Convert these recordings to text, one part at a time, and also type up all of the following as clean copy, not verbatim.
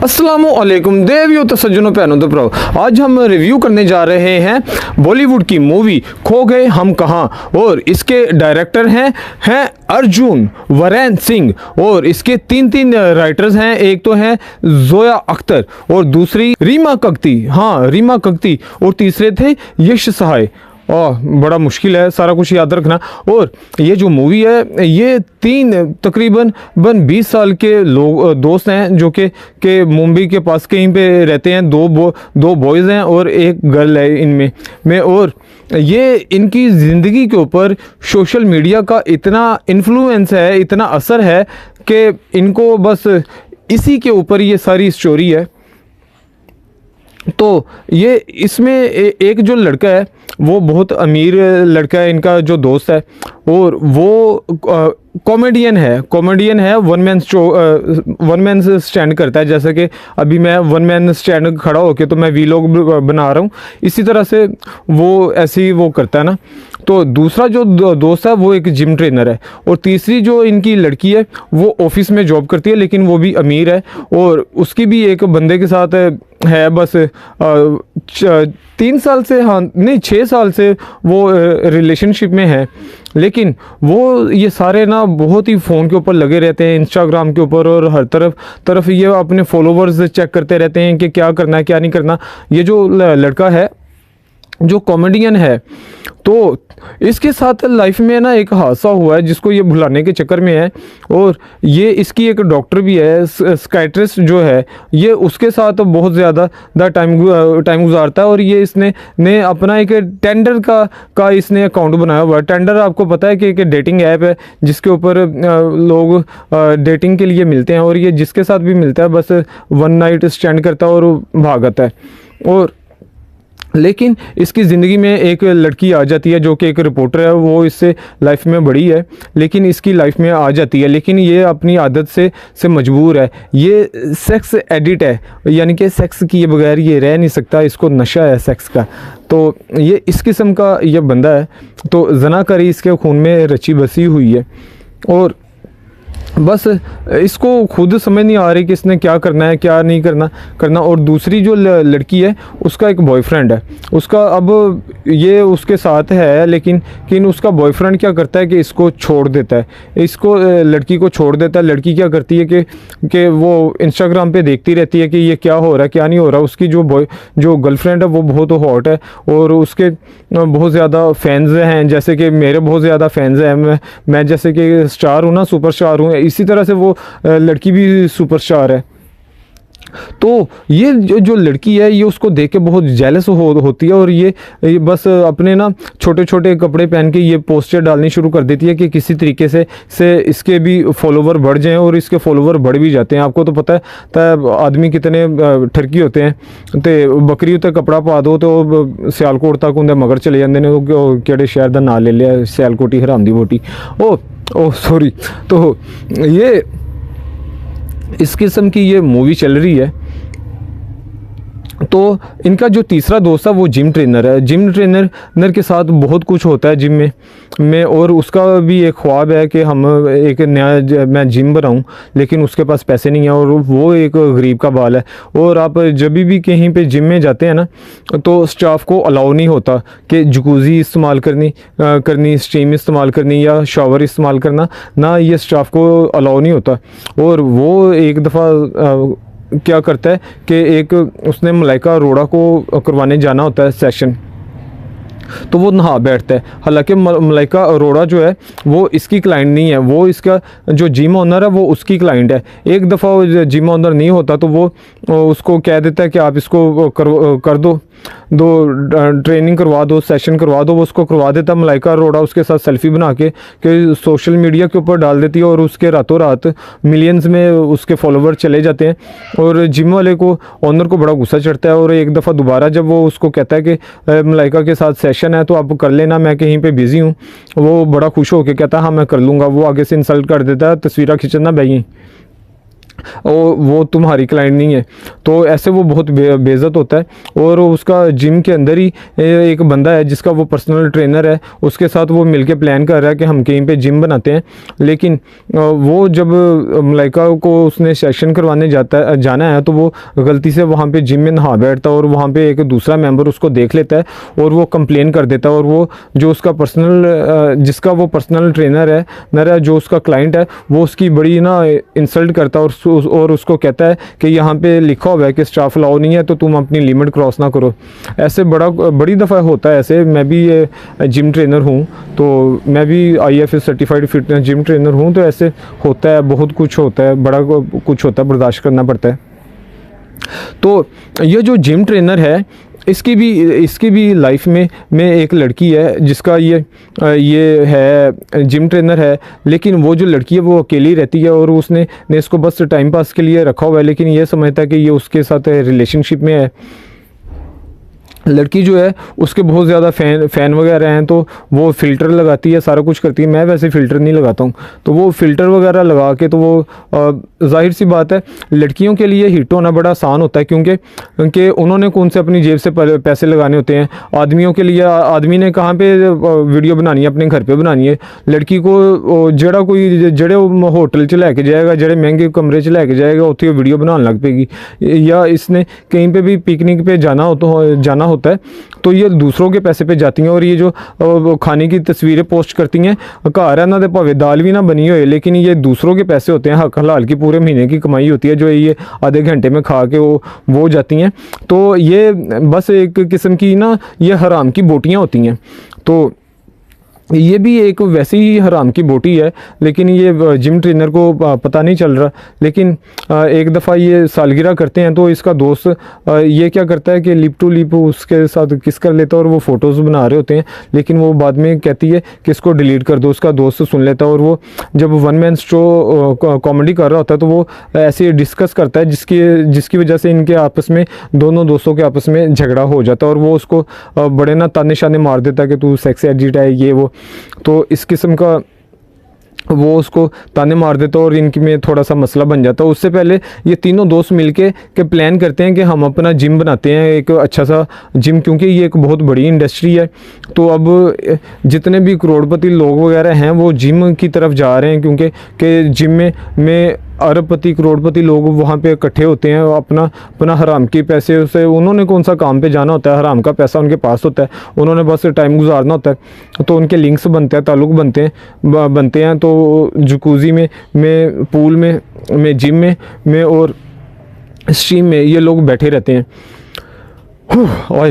अस्सलामुअलैकुम देवियों तो सज्जनों भैनों तो भराओ, आज हम रिव्यू करने जा रहे हैं बॉलीवुड की मूवी खो गए हम कहाँ। और इसके डायरेक्टर हैं अर्जुन वरैन सिंह और इसके तीन राइटर्स हैं। एक तो हैं जोया अख्तर और दूसरी रीमा कक्ती और तीसरे थे यश सहाय। बड़ा मुश्किल है सारा कुछ याद रखना। और ये जो मूवी है ये तीन तकरीबन 20 साल के लोग दोस्त हैं जो कि मुंबई के पास कहीं पे रहते हैं। दो बॉयज़ हैं और एक गर्ल है इनमें और ये इनकी ज़िंदगी के ऊपर सोशल मीडिया का इतना इन्फ्लुएंस है, इतना असर है कि इनको बस इसी के ऊपर ये सारी स्टोरी है। तो ये इसमें एक जो लड़का है वो बहुत अमीर लड़का है, इनका जो दोस्त है, और वो कॉमेडियन है। वन मैन स्टैंड करता है। जैसे कि अभी मैं वन मैन स्टैंड खड़ा होके तो मैं वीलॉग बना रहा हूँ, इसी तरह से वो ऐसे ही वो करता है ना। तो दूसरा जो दोस्त है वो एक जिम ट्रेनर है और तीसरी जो इनकी लड़की है वो ऑफिस में जॉब करती है, लेकिन वो भी अमीर है और उसकी भी एक बंदे के साथ है बस 3 साल से, हाँ नहीं 6 साल से वो रिलेशनशिप में है। लेकिन वो ये सारे ना बहुत ही फ़ोन के ऊपर लगे रहते हैं, इंस्टाग्राम के ऊपर, और हर तरफ ये अपने फॉलोवर्स चेक करते रहते हैं कि क्या करना है क्या नहीं करना। ये जो लड़का है जो कॉमेडियन है तो इसके साथ लाइफ में ना एक हादसा हुआ है जिसको ये भुलाने के चक्कर में है। और ये इसकी एक डॉक्टर भी है, साइकियाट्रिस्ट जो है, ये उसके साथ बहुत ज़्यादा टाइम गुजारता है। और ये इसने अपना एक टेंडर का इसने अकाउंट बनाया हुआ है। टेंडर आपको पता है कि एक डेटिंग ऐप है जिसके ऊपर लोग डेटिंग के लिए मिलते हैं, और ये जिसके साथ भी मिलता है बस वन नाइट स्टैंड करता है और भाग आता है। और लेकिन इसकी ज़िंदगी में एक लड़की आ जाती है जो कि एक रिपोर्टर है, वो इससे लाइफ में बड़ी है लेकिन इसकी लाइफ में आ जाती है, लेकिन ये अपनी आदत से मजबूर है। ये सेक्स एडिक्ट है, यानी कि सेक्स किए बगैर ये रह नहीं सकता, इसको नशा है सेक्स का। तो ये इस किस्म का ये बंदा है। तो जनाकारी इसके खून में रची बसी हुई है और बस इसको खुद समझ नहीं आ रही कि इसने क्या करना है क्या नहीं करना। और दूसरी जो लड़की है उसका एक बॉयफ्रेंड है, उसका अब ये उसके साथ है, लेकिन उसका बॉयफ्रेंड क्या करता है कि इसको छोड़ देता है, इसको लड़की को छोड़ देता है। लड़की क्या करती है कि वो इंस्टाग्राम पे देखती रहती है कि ये क्या हो रहा है क्या नहीं हो रहा। उसकी जो गर्लफ्रेंड है वो बहुत हॉट है और उसके बहुत ज़्यादा फैंस हैं, जैसे कि मेरे बहुत ज़्यादा फैंस हैं। मैं जैसे कि स्टार हूँ ना, सुपर स्टार हूँ, इसी तरह से वो लड़की भी सुपरस्टार है। तो ये जो लड़की है ये उसको देख के बहुत जेलस होती है और ये बस अपने ना छोटे छोटे कपड़े पहन के ये पोस्टर डालनी शुरू कर देती है कि किसी तरीके से इसके भी फॉलोवर बढ़ जाएं, और इसके फॉलोवर बढ़ भी जाते हैं। आपको तो पता है तब आदमी कितने ठरकी होते हैं, तो बकरी उत्ते कपड़ा पा दो तो सियालकोट तक उन्हें मगर चले जाते हैं। केड़े शहर का नाम ले लिया, सियालकोटी हराम दी बोटी। Oh sorry. तो ये इस किस्म की ये मूवी चल रही है। तो इनका जो तीसरा दोस्त है वो जिम ट्रेनर है। जिम ट्रेनर के साथ बहुत कुछ होता है जिम में और उसका भी एक ख्वाब है कि हम एक नया मैं जिम बनाऊं, लेकिन उसके पास पैसे नहीं है और वो एक गरीब का बाल है। और आप जब भी कहीं पे जिम में जाते हैं ना तो स्टाफ को अलाउ नहीं होता कि जकूज़ी इस्तेमाल करनी स्टीम इस्तेमाल करनी या शावर इस्तेमाल करना, ना ये स्टाफ को अलाउ नहीं होता। और वो एक दफ़ा क्या करता है कि एक उसने मलाइका अरोड़ा को करवाने जाना होता है सेशन, तो वो नहा बैठता है। हालांकि मलाइका अरोड़ा जो है वो इसकी क्लाइंट नहीं है, वो इसका जो जिम ओनर है वो उसकी क्लाइंट है। एक दफ़ा जिम ओनर नहीं होता तो वो उसको कह देता है कि आप इसको कर दो ट्रेनिंग करवा दो, सेशन करवा दो। वो उसको करवा देता। मलाइका अरोड़ा उसके साथ सेल्फी बना के सोशल मीडिया के ऊपर डाल देती है और उसके रातों रात मिलियंस में उसके फॉलोवर चले जाते हैं। और जिम वाले को ओनर को बड़ा गुस्सा चढ़ता है और एक दफ़ा दोबारा जब वो उसको कहता है कि मलाइका के साथ सेशन है तो आप कर लेना, मैं कहीं पे बिज़ी हूँ, वो बड़ा खुश होकर कहता है हाँ मैं कर लूँगा। वो आगे से इंसल्ट कर देता है, तस्वीरें खिंचना भाई। वो तुम्हारी क्लाइंट नहीं है। तो ऐसे वो बहुत बेइज्जत होता है। और उसका जिम के अंदर ही एक बंदा है जिसका वो पर्सनल ट्रेनर है, उसके साथ वो मिलके प्लान कर रहा है कि हम कहीं पे जिम बनाते हैं। लेकिन वो जब मलाइका को उसने सेशन करवाने जाना है तो वो गलती से वहाँ पे जिम में नहा बैठता है और वहाँ पे एक दूसरा मेंबर उसको देख लेता है और वो कंप्लेन कर देता है। और वो जो उसका जिसका वो पर्सनल ट्रेनर है जो उसका क्लाइंट है, वो उसकी बड़ी ना इंसल्ट करता है और उसको कहता है कि यहाँ पे लिखा हुआ है कि स्टाफ अलाउ नहीं है, तो तुम अपनी लिमिट क्रॉस ना करो। ऐसे बड़ी दफ़ा होता है ऐसे। मैं भी जिम ट्रेनर हूँ, तो मैं भी IFS certified fitness gym trainer हूँ। तो ऐसे होता है, बहुत कुछ होता है, बड़ा कुछ होता है, बर्दाश्त करना पड़ता है। तो ये जो जिम ट्रेनर है, इसकी भी लाइफ में एक लड़की है जिसका ये है जिम ट्रेनर है। लेकिन वो जो लड़की है वो अकेली रहती है और उसने इसको बस टाइम पास के लिए रखा हुआ है, लेकिन ये समझता है कि ये उसके साथ रिलेशनशिप में है। लड़की जो है उसके बहुत ज़्यादा फ़ैन वगैरह हैं, तो वो फ़िल्टर लगाती है, सारा कुछ करती है। मैं वैसे फ़िल्टर नहीं लगाता हूँ, तो वो फ़िल्टर वगैरह लगा के, तो वो ज़ाहिर सी बात है लड़कियों के लिए हिट होना बड़ा आसान होता है, क्योंकि उन्होंने कौन से अपनी जेब से पैसे लगाने होते हैं। आदमियों के लिए आदमी ने कहाँ पे वीडियो बनानी है, अपने घर पे बनानी है। लड़की को जेड़े होटल च लैके जाएगा, जेड़े महंगे कमरे च लैके जाएगा, उत्थे वीडियो बनाने लग पेगी। या इसने कहीं पे भी पिकनिक पे जाना होता है, तो ये दूसरों के पैसे पे जाती हैं। और ये जो खाने की तस्वीरें पोस्ट करती हैं, घर है ना दे भावे दाल भी ना बनी हुए, लेकिन ये दूसरों के पैसे होते हैं, हक हलाल की पूरे महीने की कमाई होती है, जो ये आधे घंटे में खा के वो जाती हैं। तो ये बस एक किस्म की ना ये हराम की बोटियां होती हैं। तो ये भी एक वैसी ही हराम की बोटी है, लेकिन ये जिम ट्रेनर को पता नहीं चल रहा। लेकिन एक दफ़ा ये सालगिरह करते हैं, तो इसका दोस्त ये क्या करता है कि लिप टू लिप उसके साथ किस कर लेता है और वो फ़ोटोज़ बना रहे होते हैं। लेकिन वो बाद में कहती है कि इसको डिलीट कर दो। उसका दोस्त सुन लेता है और वो जब वन मैन शो कॉमेडी कर रहा होता है, तो वो ऐसे डिस्कस करता है जिसकी वजह से इनके आपस में, दोनों दोस्तों के आपस में झगड़ा हो जाता है। और वो उसको बड़े ना ताने शाने मार देता है कि तू सेक्स एडिट है, ये वो। तो इस किस्म का वो उसको ताने मार देता और इनकी में थोड़ा सा मसला बन जाता। उससे पहले ये तीनों दोस्त मिलके के प्लान करते हैं कि हम अपना जिम बनाते हैं, एक अच्छा सा जिम, क्योंकि ये एक बहुत बड़ी इंडस्ट्री है। तो अब जितने भी करोड़पति लोग वगैरह हैं वो जिम की तरफ जा रहे हैं, क्योंकि जिम में अरबपति करोड़पति लोग वहाँ पे इकट्ठे होते हैं। अपना हराम के पैसे से उन्होंने कौन सा काम पे जाना होता है, हराम का पैसा उनके पास होता है, उन्होंने बस टाइम गुजारना होता है। तो उनके लिंक्स बनते हैं, ताल्लुक़ बनते हैं। तो जकूज़ी में पूल में जिम में और स्ट्रीम में ये लोग बैठे रहते हैं। ओए,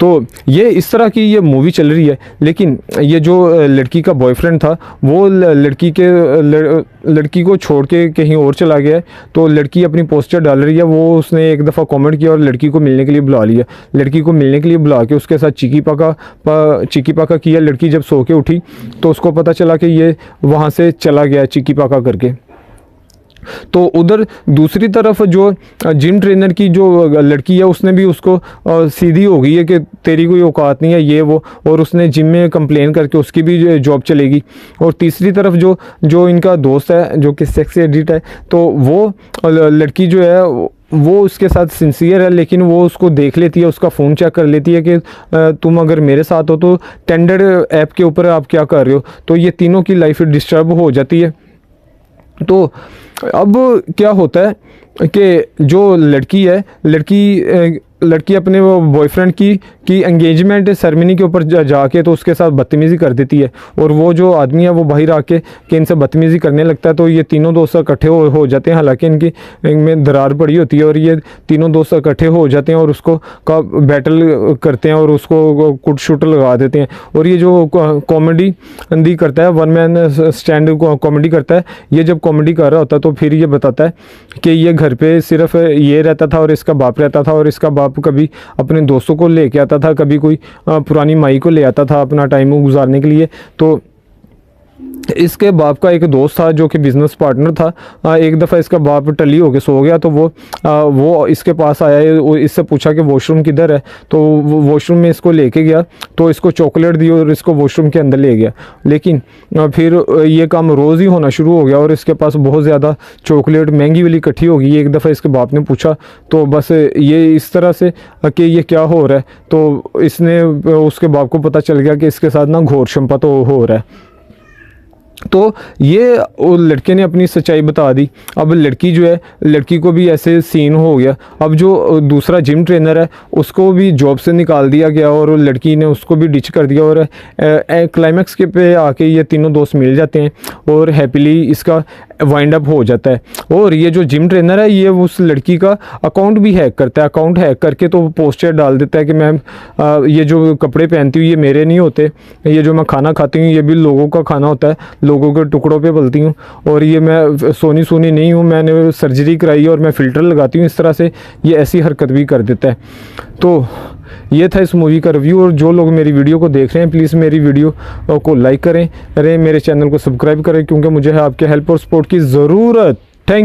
तो ये इस तरह की ये मूवी चल रही है। लेकिन ये जो लड़की का बॉयफ्रेंड था, वो लड़की को छोड़ के कहीं और चला गया है। तो लड़की अपनी पोस्टर डाल रही है, वो उसने एक दफ़ा कमेंट किया और लड़की को मिलने के लिए बुला लिया। लड़की को मिलने के लिए बुला के उसके साथ चिकी पाका किया। लड़की जब सो के उठी तो उसको पता चला कि ये वहाँ से चला गया चिकी पाका करके। तो उधर दूसरी तरफ जो जिम ट्रेनर की जो लड़की है, उसने भी उसको सीधी हो गई है कि तेरी कोई औकात नहीं है, ये वो, और उसने जिम में कंप्लेन करके उसकी भी जॉब चलेगी। और तीसरी तरफ जो इनका दोस्त है जो कि सेक्स एडिट है, तो वो लड़की जो है वो उसके साथ सिंसियर है, लेकिन वो उसको देख लेती है, उसका फ़ोन चेक कर लेती है कि तुम अगर मेरे साथ हो तो टेंडर ऐप के ऊपर आप क्या कर रहे हो। तो ये तीनों की लाइफ डिस्टर्ब हो जाती है। तो अब क्या होता है कि जो लड़की है, लड़की अपने वो बॉयफ्रेंड की एंगेजमेंट सेरेमनी के ऊपर जाके तो उसके साथ बदतमीज़ी कर देती है। और वो जो आदमी है वो बाहर आके कि इनसे बदतमीज़ी करने लगता है। तो ये तीनों दोस्त इकट्ठे हो जाते हैं, हालांकि इनमें दरार पड़ी होती है। और ये तीनों दोस्त इकट्ठे हो जाते हैं और उसको का बैटल करते हैं और उसको कुट शुट लगा देते हैं। और ये जो कॉमेडी करता है, वन मैन स्टैंड कॉमेडी करता है, ये जब कॉमेडी कर रहा होता है तो फिर ये बताता है कि ये घर पे सिर्फ ये रहता था और इसका बाप रहता था, और इसका बाप कभी अपने दोस्तों को लेके आता था, कभी कोई पुरानी माई को ले आता था अपना टाइम गुजारने के लिए। तो इसके बाप का एक दोस्त था जो कि बिज़नेस पार्टनर था। एक दफ़ा इसका बाप टली होके सो गया, तो वो इसके पास आया, वो इससे पूछा कि वॉशरूम किधर है, तो वो वॉशरूम में इसको लेके गया, तो इसको चॉकलेट दी और इसको वॉशरूम के अंदर ले गया। लेकिन फिर ये काम रोज़ ही होना शुरू हो गया और इसके पास बहुत ज़्यादा चॉकलेट महंगी वाली इकट्ठी हो गई। एक दफ़ा इसके बाप ने पूछा, तो बस ये इस तरह से कि ये क्या हो रहा है, तो इसने उसके बाप को पता चल गया कि इसके साथ ना घोर शंपा तो हो रहा है। तो ये वो लड़के ने अपनी सच्चाई बता दी। अब लड़की जो है, लड़की को भी ऐसे सीन हो गया। अब जो दूसरा जिम ट्रेनर है उसको भी जॉब से निकाल दिया गया और लड़की ने उसको भी डिच कर दिया और क्लाइमैक्स के पे आके ये तीनों दोस्त मिल जाते हैं और हैप्पीली इसका वाइंड अप हो जाता है। और ये जो जिम ट्रेनर है ये उस लड़की का अकाउंट भी हैक करता है। अकाउंट हैक करके तो पोस्टर डाल देता है कि मैम ये जो कपड़े पहनती हूँ ये मेरे नहीं होते, ये जो मैं खाना खाती हूँ ये भी लोगों का खाना होता है, लोगों के टुकड़ों पे पलती हूँ, और ये मैं सोनी सोनी नहीं हूँ, मैंने सर्जरी कराई है और मैं फ़िल्टर लगाती हूँ। इस तरह से ये ऐसी हरकत भी कर देता है। तो ये था इस मूवी का रिव्यू। और जो लोग मेरी वीडियो को देख रहे हैं प्लीज़ मेरी वीडियो को लाइक करें, मेरे चैनल को सब्सक्राइब करें, क्योंकि मुझे है आपके हेल्प और सपोर्ट की ज़रूरत। Thank you.